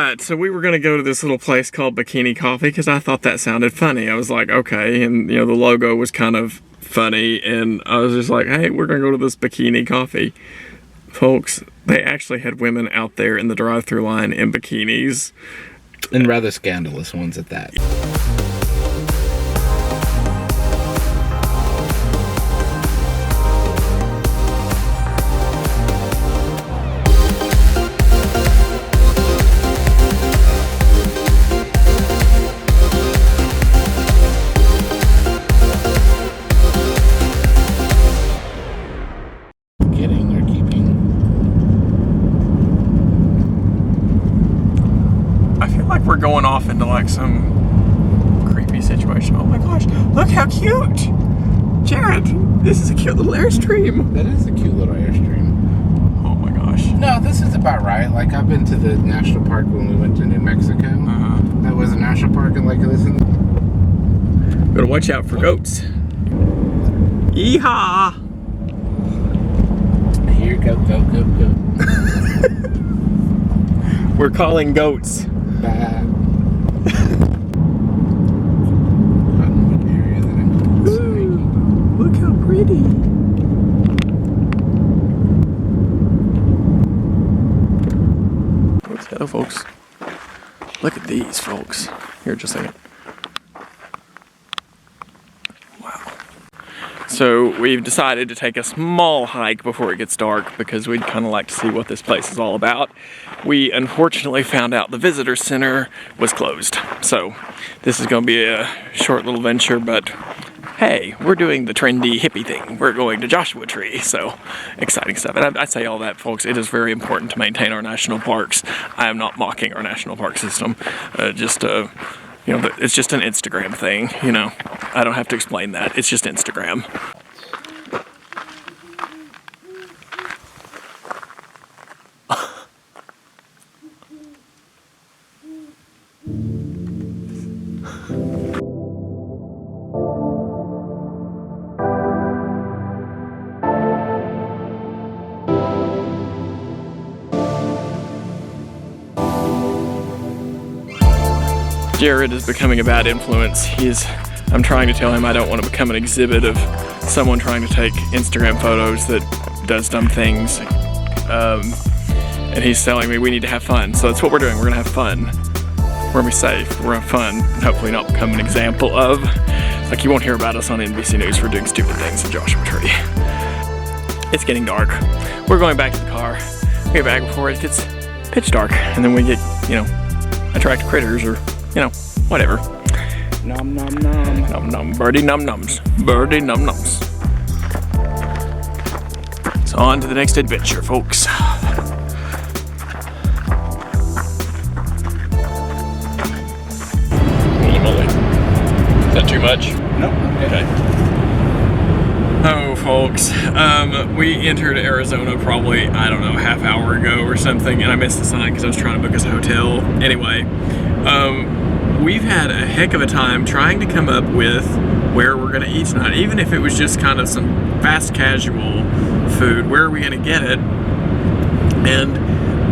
Alright, so we were going to go to this little place called Bikini Coffee because I thought that sounded funny. I was like, okay, and you know, the logo was kind of funny, and I was just like, hey, we're going to go to this Bikini Coffee. Folks, they actually had women out there in the drive-thru line in bikinis. And rather scandalous ones at that. We're going off into like some creepy situation. Oh my gosh, look how cute! Jared, this is a cute little Airstream. That is a cute little Airstream. Oh my gosh. No, this is about right. Like, I've been to the national park when we went to New Mexico. That was a national park, and like this. Gotta watch out for goats. Yeehaw! Here, go. We're calling goats. Ooh, look how pretty. Hello, folks. Look at these, folks. Here, just a second. Wow. So we've decided to take a small hike before it gets dark because we'd kind of like to see what this place is all about. We unfortunately found out the visitor center was closed. So this is going to be a short little venture, but hey, we're doing the trendy hippie thing. We're going to Joshua Tree, so exciting stuff. And I say all that, folks, it is very important to maintain our national parks. I am not mocking our national park system. You know, it's just an Instagram thing, you know. I don't have to explain that. It's just Instagram. Jared is becoming a bad influence. I'm trying to tell him I don't want to become an exhibit of someone trying to take Instagram photos that does dumb things. And he's telling me we need to have fun. So that's what we're doing. We're gonna have fun. We're gonna be safe. We're gonna have fun. And hopefully not become an example of, like, you won't hear about us on NBC News for doing stupid things in Joshua Tree. It's getting dark. We're going back to the car. We get back before it gets pitch dark. And then we get, you know, attract critters or, you know, whatever. Nom nom nom. Nom nom. Birdie num nums. Birdie num nums. So on to the next adventure, folks. Holy moly. Is that too much? Nope. Okay. Oh, folks. We entered Arizona probably, I don't know, half hour ago or something, and I missed the sign because I was trying to book us a hotel. Anyway, we've had a heck of a time trying to come up with where we're gonna eat tonight, even if it was just kind of some fast casual food. Where are we gonna get it? And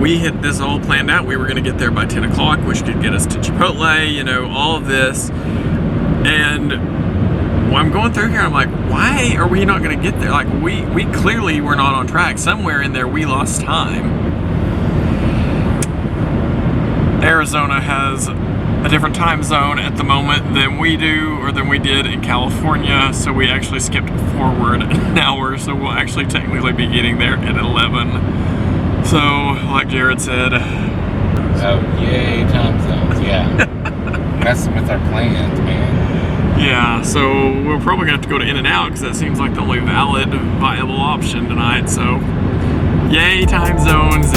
we had this all planned out. We were gonna get there by 10 o'clock, which could get us to Chipotle, you know, all of this. And well, I'm going through here, I'm like, why are we not gonna get there? Like, we clearly were not on track. Somewhere in there we lost time. Arizona has a different time zone at the moment than we do, or than we did in California, so we actually skipped forward an hour, so we'll actually technically be getting there at 11. So, like Jared said... Oh, yay, time zones, yeah. Messing with our plans, man. Yeah, so we're probably gonna have to go to In-N-Out, because that seems like the only valid, viable option tonight, so... Yay, time zones!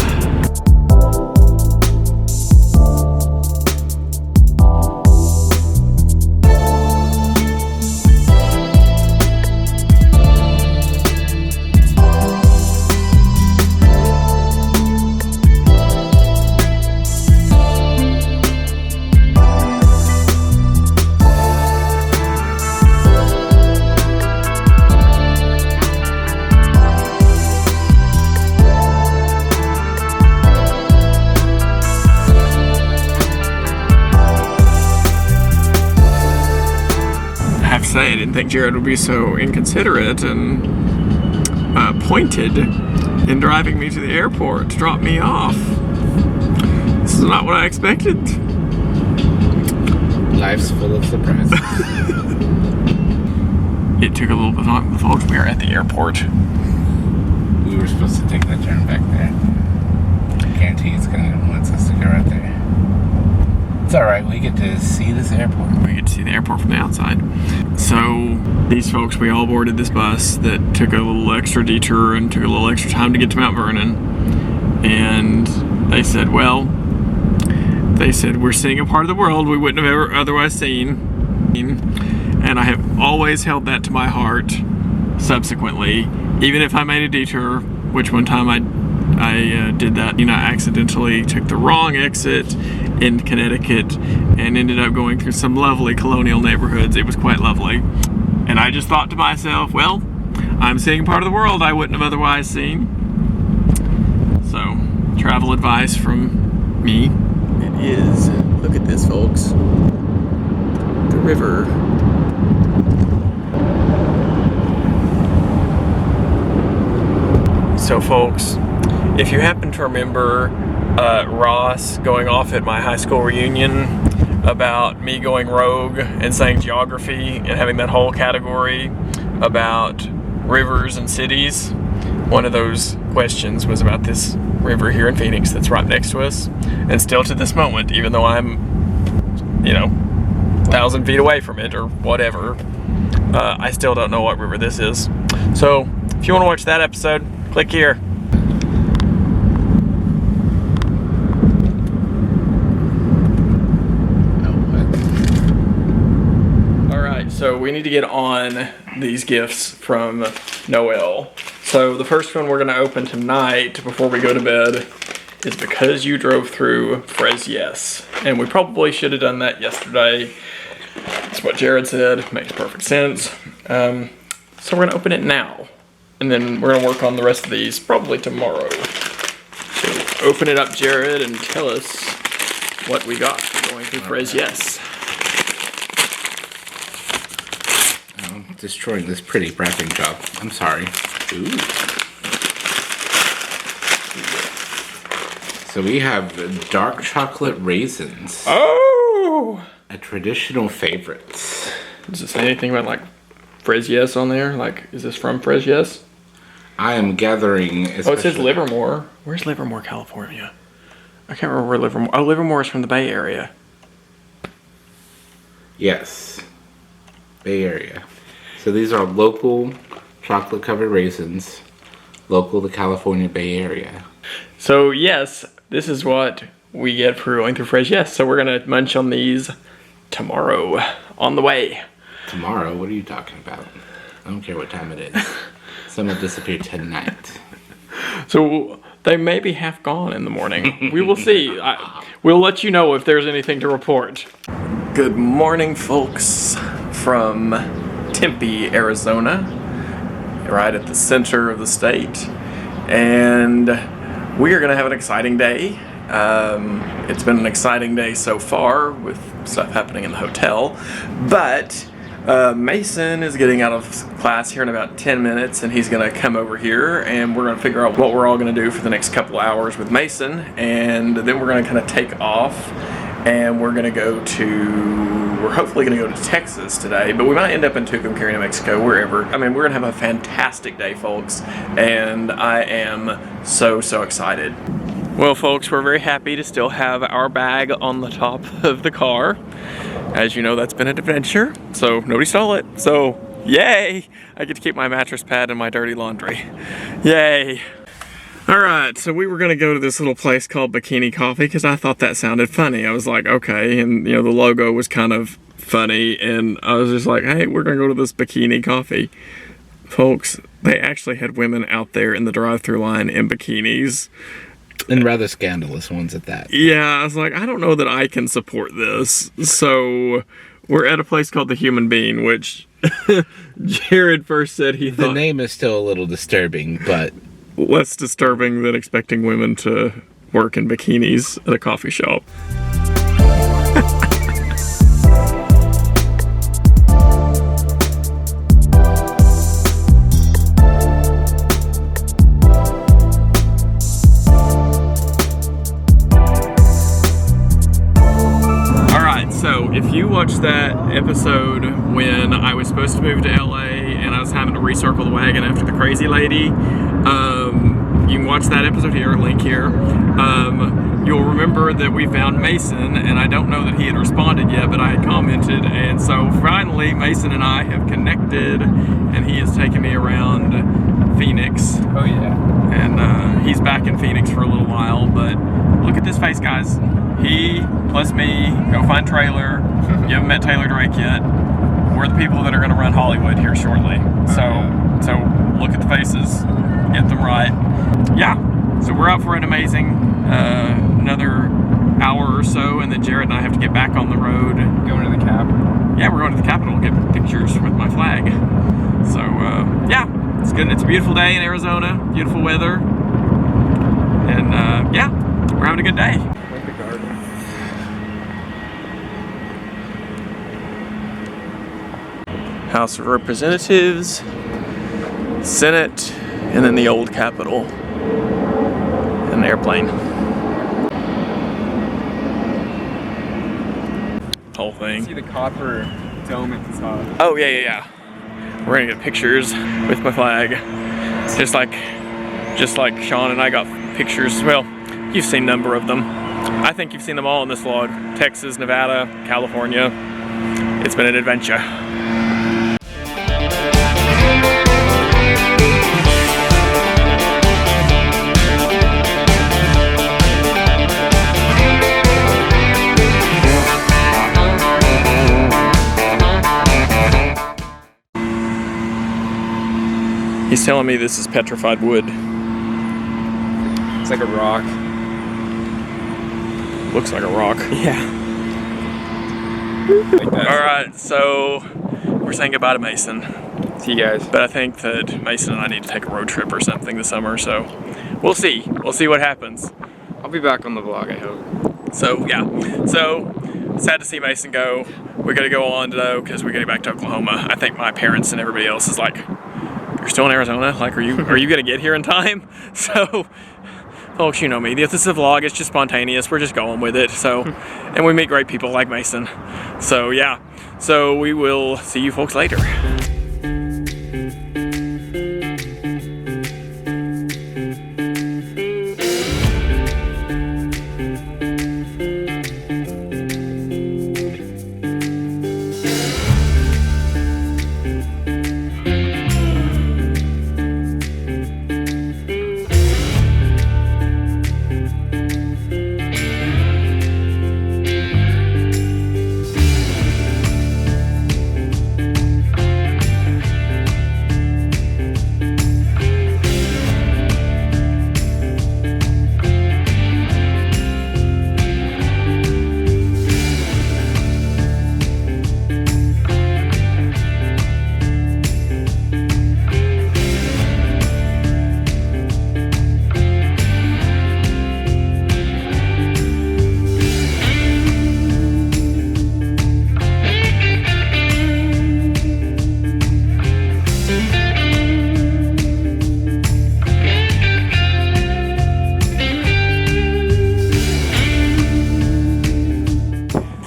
didn't think Jared would be so inconsiderate and pointed in driving me to the airport to drop me off. This is not what I expected. Life's full of surprises. It took a little bit longer, but folks, we are at the airport. We were supposed to take that turn back there. I guarantee it's gonna want us to go right there. It's alright, we get to see this airport. We get to see the airport from the outside. So, these folks, we all boarded this bus that took a little extra detour and took a little extra time to get to Mount Vernon. And they said, well, we're seeing a part of the world we wouldn't have ever otherwise seen. And I have always held that to my heart subsequently. Even if I made a detour, which one time I did that, I accidentally took the wrong exit in Connecticut and ended up going through some lovely colonial neighborhoods. It was quite lovely. And I just thought to myself, well, I'm seeing part of the world I wouldn't have otherwise seen. So, travel advice from me. It is, look at this, folks. The river. So folks, if you happen to remember Ross going off at my high school reunion about me going rogue and saying geography and having that whole category about rivers and cities, one of those questions was about this river here in Phoenix that's right next to us. And still to this moment, even though I'm, 1,000 feet away from it or whatever, I still don't know what river this is. So if you want to watch that episode, click here. Alright, so we need to get on these gifts from Noel. So the first one we're going to open tonight before we go to bed is Because You Drove Through Frazier. And we probably should have done that yesterday. That's what Jared said. Makes perfect sense. So we're going to open it now. And then we're going to work on the rest of these probably tomorrow. So open it up, Jared, and tell us what we got for going through Frazier. I'm destroying this pretty wrapping job. I'm sorry. Ooh. So we have dark chocolate raisins. Oh! A traditional favorite. Does it say anything about like Frazier on there? Like, is this from Frazier? I am gathering. Oh, it says Livermore. Where's Livermore, California? I can't remember where Livermore. Oh, Livermore is from the Bay Area. Yes, Bay Area. So these are local chocolate covered raisins, local to California Bay Area. So yes, this is what we get for going through Frazier. So we're gonna munch on these tomorrow on the way. Tomorrow? What are you talking about? I don't care what time it is. Some will disappear tonight. So they may be half gone in the morning. We will see. We'll let you know if there's anything to report. Good morning, folks, from Tempe, Arizona, right at the center of the state. And we are going to have an exciting day. It's been an exciting day so far with stuff happening in the hotel, but Mason is getting out of class here in about 10 minutes, and he's going to come over here, and we're going to figure out what we're all going to do for the next couple hours with Mason, and then we're going to kind of take off, and we're hopefully going to go to Texas today, but we might end up in Tucumcari, New Mexico, wherever. I mean, we're going to have a fantastic day, folks, and I am so excited. Well, folks, we're very happy to still have our bag on the top of the car. As you know, that's been an adventure, so nobody stole it. So, yay! I get to keep my mattress pad and my dirty laundry. Yay! Alright, so we were going to go to this little place called Bikini Coffee because I thought that sounded funny. I was like, okay, and the logo was kind of funny, and I was just like, hey, we're going to go to this Bikini Coffee. Folks, they actually had women out there in the drive-thru line in bikinis. And rather scandalous ones at that. Yeah, I was like, I don't know that I can support this. So we're at a place called The Human Being, which Jared first said he thought... The name is still a little disturbing, but... Less disturbing than expecting women to work in bikinis at a coffee shop. So if you watched that episode when I was supposed to move to LA and I was having to recircle the wagon after the crazy lady, you can watch that episode here, link here. You'll remember that we found Mason, and I don't know that he had responded yet, but I had commented, and so finally Mason and I have connected, and he has taken me around Phoenix. Oh yeah. And he's back in Phoenix for a little while, but look at this face, guys. He plus me go find Trailer. You haven't met Taylor Drake yet. We're the people that are going to run Hollywood here shortly. So look at the faces, get them right. Yeah. So we're out for an amazing another hour or so, and then Jared and I have to get back on the road. Going to the Capitol. Yeah, we're going to the Capitol, get pictures with my flag. So yeah, it's good. It's a beautiful day in Arizona, beautiful weather, and yeah, we're having a good day. Like the garden. House of Representatives, Senate, and then the old Capitol. An airplane. Whole thing. See the copper dome at the top. Oh yeah. We're gonna get pictures with my flag, just like Sean and I got pictures. Well, you've seen a number of them. I think you've seen them all in this vlog. Texas, Nevada, California. It's been an adventure. He's telling me this is petrified wood. It's like a rock. Looks like a rock. Yeah. Like that. Alright, so we're saying goodbye to Mason. See you guys. But I think that Mason and I need to take a road trip or something this summer, so we'll see. We'll see what happens. I'll be back on the vlog, I hope. So yeah. So sad to see Mason go. We're gonna go on though, because we're getting back to Oklahoma. I think my parents and everybody else is like, you're still in Arizona? Like, are you gonna get here in time? So, folks, you know me. This is a vlog. It's just spontaneous. We're just going with it. So, and we meet great people like Mason. So yeah. So we will see you folks later.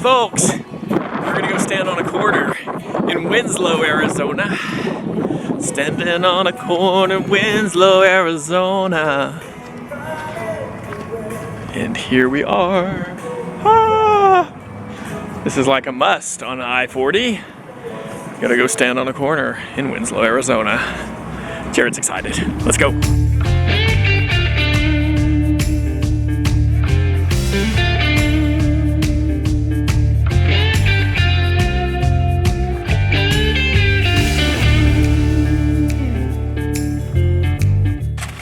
Folks, we're gonna go stand on a corner in Winslow, Arizona. Standing on a corner in Winslow, Arizona. And here we are. Ah! This is like a must on I-40. Gotta go stand on a corner in Winslow, Arizona. Jared's excited. Let's go.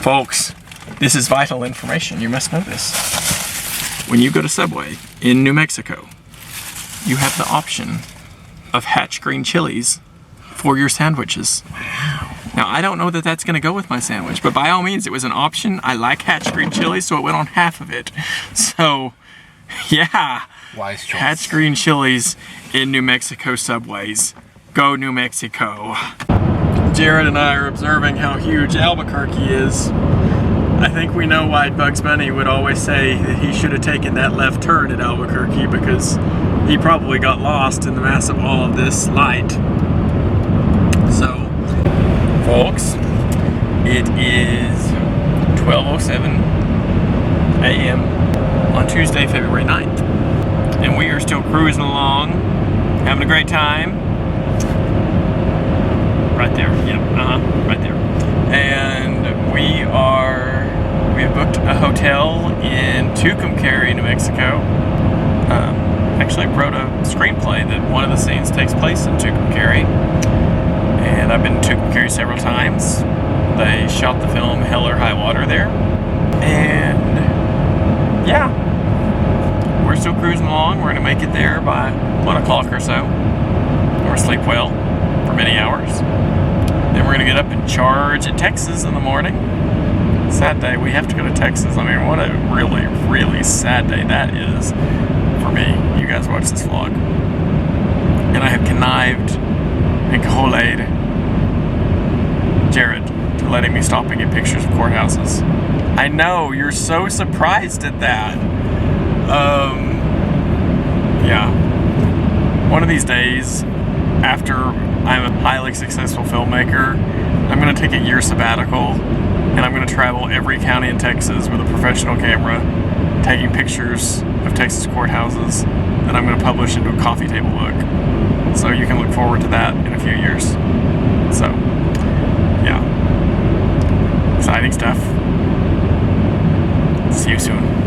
Folks, this is vital information. You must know this. When you go to Subway in New Mexico, you have the option of Hatch green chilies for your sandwiches. Wow. Now, I don't know that that's going to go with my sandwich, but by all means, it was an option. I like Hatch green chilies, so it went on half of it. So, yeah. Wise choice. Hatch green chilies in New Mexico Subways. Go New Mexico. Jared and I are observing how huge Albuquerque is. I think we know why Bugs Bunny would always say that he should have taken that left turn at Albuquerque, because he probably got lost in the mass of all of this light. So, folks, it is 12:07 a.m. on Tuesday, February 9th. And we are still cruising along, having a great time. Right there, yep, right there. And we have booked a hotel in Tucumcari, New Mexico. Actually wrote a screenplay that one of the scenes takes place in Tucumcari. And I've been to Tucumcari several times. They shot the film Hell or High Water there. And yeah, we're still cruising along. We're gonna make it there by 1 o'clock or so, or sleep well for many hours. Then we're gonna get up and charge at Texas in the morning. Sad day, we have to go to Texas. I mean, what a really, really sad day that is for me. You guys watch this vlog. And I have connived and collated Jared to letting me stop and get pictures of courthouses. I know, you're so surprised at that. Yeah. One of these days, after I'm a highly successful filmmaker, I'm going to take a year sabbatical, and I'm going to travel every county in Texas with a professional camera, taking pictures of Texas courthouses that I'm going to publish into a coffee table book. So you can look forward to that in a few years. So, yeah. Exciting stuff. See you soon.